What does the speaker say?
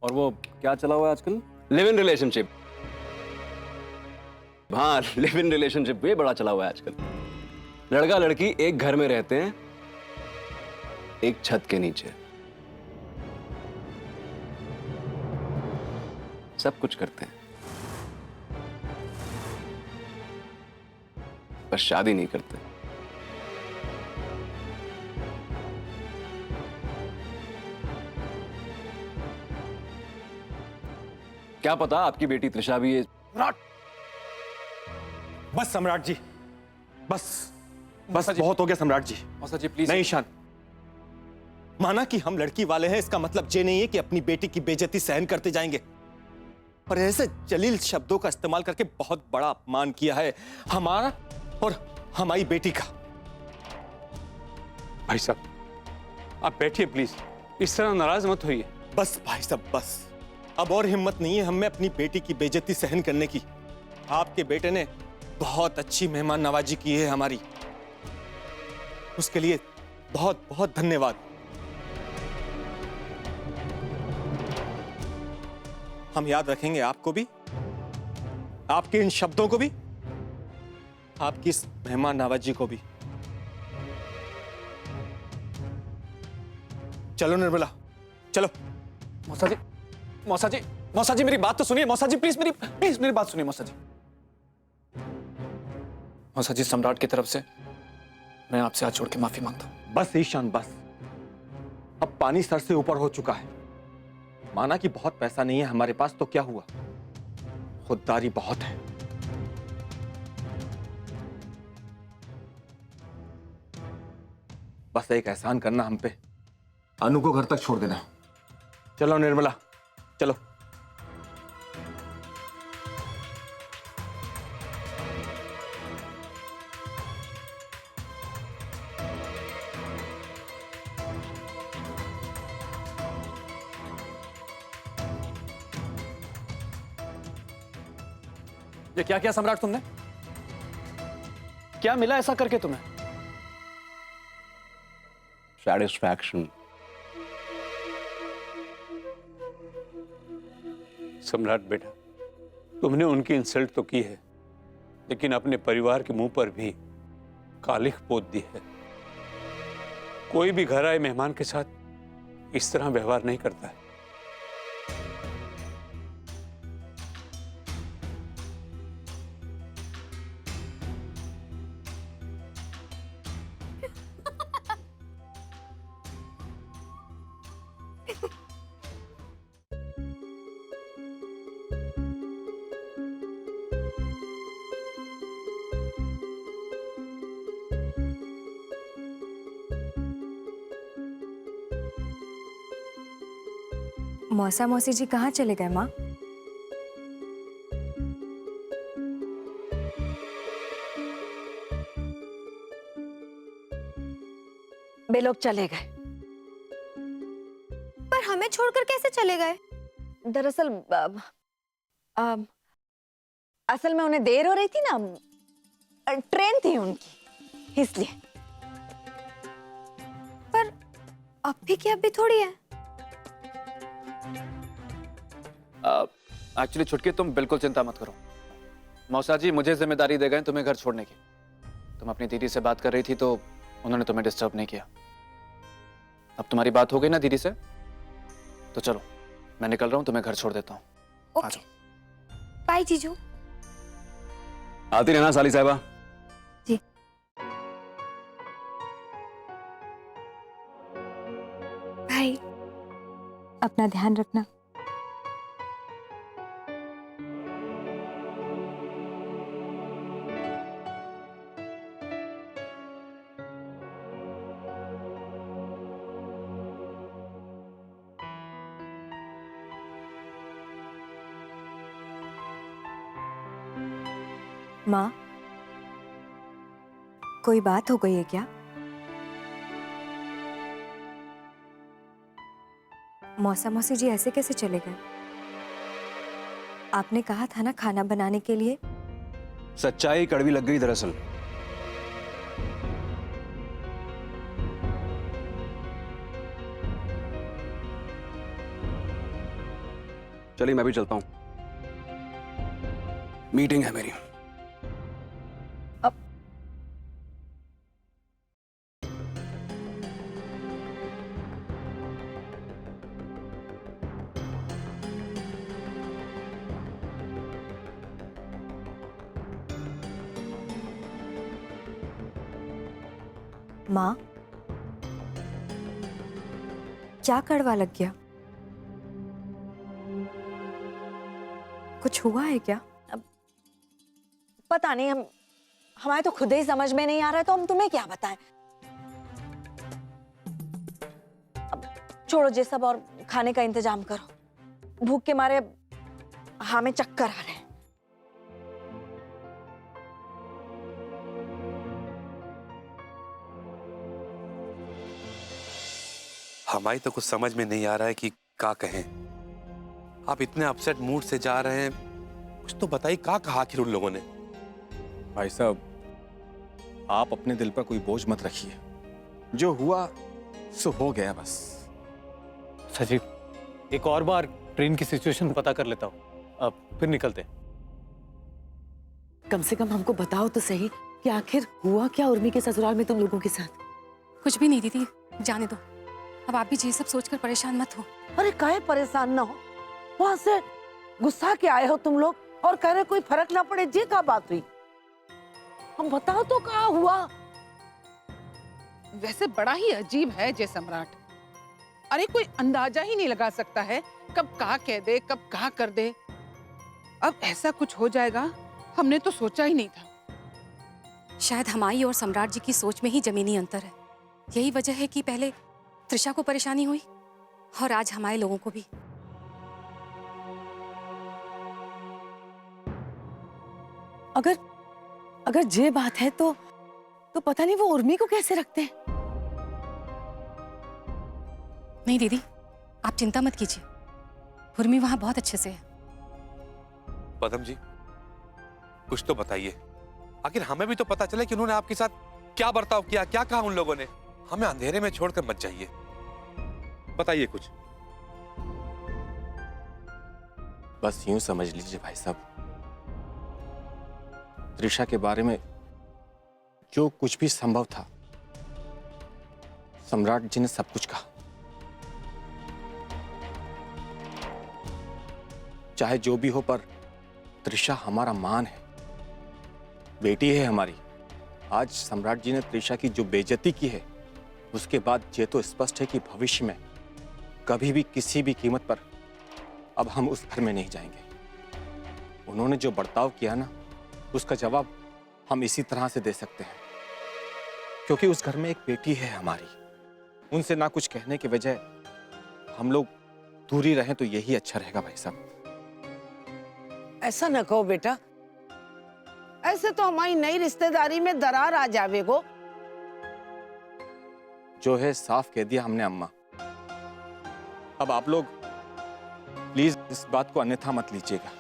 और वो क्या चला हुआ है आजकल? Live in relationship. हाँ, लिव इन रिलेशनशिप भी बड़ा चला हुआ है आजकल। लड़का लड़की एक घर में रहते हैं, एक छत के नीचे, सब कुछ करते हैं, बस शादी नहीं करते। क्या पता आपकी बेटी त्रिशा भी ये। सम्राट, बस सम्राट जी, बस बस बहुत हो गया सम्राट जी। मौसा जी प्लीज। नहीं ईशान, माना कि हम लड़की वाले हैं, इसका मतलब ये नहीं है कि अपनी बेटी की बेइज्जती सहन करते जाएंगे। और ऐसे जलील शब्दों का इस्तेमाल करके बहुत बड़ा अपमान किया है हमारा और हमारी बेटी का। भाई साहब, आप बैठिए प्लीज, इस तरह नाराज मत होइए। बस भाई साहब बस, अब और हिम्मत नहीं है हमें अपनी बेटी की बेइज्जती सहन करने की। आपके बेटे ने बहुत अच्छी मेहमान नवाजी की है हमारी, उसके लिए बहुत बहुत धन्यवाद। हम याद रखेंगे आपको भी, आपके इन शब्दों को भी, आपकी इस मेहमान नवाजी को भी। चलो निर्मला, चलो। मौसा जी, मौसा जी, मौसा जी मेरी बात तो सुनिए। मौसा जी प्लीज मेरी बात सुनिए मौसा जी। मौसा जी, सम्राट की तरफ से मैं आपसे हाथ जोड़ के माफी मांगता हूं। बस ईशान बस, अब पानी सर से ऊपर हो चुका है। माना कि बहुत पैसा नहीं है हमारे पास, तो क्या हुआ, खुददारी बहुत है। बस एक एहसान करना हम पे, अनु को घर तक छोड़ देना। चलो निर्मला, चलो। ये क्या किया सम्राट तुमने? क्या मिला ऐसा करके तुम्हें? सैटिस्फैक्शन। सम्राट बेटा, तुमने उनकी इंसल्ट तो की है, लेकिन अपने परिवार के मुंह पर भी कालिख पोत दी है। कोई भी घर आए मेहमान के साथ इस तरह व्यवहार नहीं करता है। मौसा मौसी जी कहाँ चले गए माँ? वे लोग चले गए। पर हमें छोड़कर कैसे चले गए? दरअसल असल में उन्हें देर हो रही थी ना, ट्रेन थी उनकी, इसलिए। पर अब भी क्या, अभी थोड़ी है। एक्चुअली छुटकी, तुम बिल्कुल चिंता मत करो। मौसा जी मुझे जिम्मेदारी दे गए तुम्हें घर छोड़ने की। तुम अपनी दीदी से बात कर रही थी तो उन्होंने तुम्हें डिस्टर्ब नहीं किया। अब तुम्हारी बात हो गई ना दीदी से, तो चलो मैं निकल रहा हूँ, तुम्हें घर छोड़ देता हूँ। आ जाओ। बाय जीजू। आती रहना साली साहिबा। जी। भाई, अपना ध्यान रखना। माँ, कोई बात हो गई है क्या? मौसा मौसी जी ऐसे कैसे चले गए? आपने कहा था ना खाना बनाने के लिए। सच्चाई कड़वी लग गई दरअसल। चलिए मैं भी चलता हूँ, मीटिंग है मेरी। माँ, क्या कड़वा लग गया? कुछ हुआ है क्या? पता नहीं, हमारे तो खुद ही समझ में नहीं आ रहा है, तो हम तुम्हें क्या बताएं। अब छोड़ो ये सब और खाने का इंतजाम करो। भूख के मारे हमें चक्कर आ रहे हैं। हमारी तो कुछ समझ में नहीं आ रहा है कि क्या कहें। आप इतने अपसेट मूड से जा रहे हैं, कुछ तो बताइए, क्या कहा आखिर उन लोगों ने? भाई साहब, आप अपने दिल पर कोई बोझ मत रखिए। जो हुआ सो हो गया बस। सचिव, एक और बार ट्रेन की सिचुएशन पता कर लेता हूँ, अब फिर निकलते हैं। कम से कम हमको बताओ तो सही कि आखिर हुआ क्या उर्मी के ससुराल में तुम लोगों के साथ? कुछ भी नहीं दीदी, जाने दो। अब आप भी ये सब सोचकर परेशान मत हो। अरे काहे परेशान ना हो, वहां से गुस्सा के आए हो तुम लोग और कह रहे कोई फर्क ना पड़े। ये क्या बात हुई, हम बताओ तो क्या हुआ? वैसे बड़ा ही अजीब है जय सम्राट। अरे कोई अंदाजा ही नहीं लगा सकता है कब कहा कह दे, कब कहा कर दे। अब ऐसा कुछ हो जाएगा हमने तो सोचा ही नहीं था। शायद हमारी और सम्राट जी की सोच में ही जमीनी अंतर है। यही वजह है कि पहले त्रिशा को परेशानी हुई और आज हमारे लोगों को भी। अगर ये बात है तो पता नहीं वो उर्मी को कैसे रखते हैं। नहीं दीदी, आप चिंता मत कीजिए, उर्मी वहां बहुत अच्छे से है। पदम जी, कुछ तो बताइए, आखिर हमें भी तो पता चले कि उन्होंने आपके साथ क्या बर्ताव किया, क्या कहा उन लोगों ने। हमें अंधेरे में छोड़कर मत जाइए, बताइए कुछ। बस यूं समझ लीजिए भाई साहब, त्रिशा के बारे में जो कुछ भी संभव था, सम्राट जी ने सब कुछ कहा। चाहे जो भी हो, पर त्रिशा हमारा मान है, बेटी है हमारी। आज सम्राट जी ने त्रिशा की जो बेइज्जती की है, उसके बाद ये तो स्पष्ट है कि भविष्य में कभी भी किसी भी कीमत पर अब हम उस घर में नहीं जाएंगे। उन्होंने जो बर्ताव किया ना, उसका जवाब हम इसी तरह से दे सकते हैं, क्योंकि उस घर में एक बेटी है हमारी। उनसे ना कुछ कहने के बजाय हम लोग दूरी रहें तो यही अच्छा रहेगा भाई साहब। ऐसा न कहो बेटा, ऐसे तो हमारी नई रिश्तेदारी में दरार आ जावेगो। जो है साफ कह दिया हमने अम्मा। अब आप लोग प्लीज इस बात को अन्यथा मत लीजिएगा।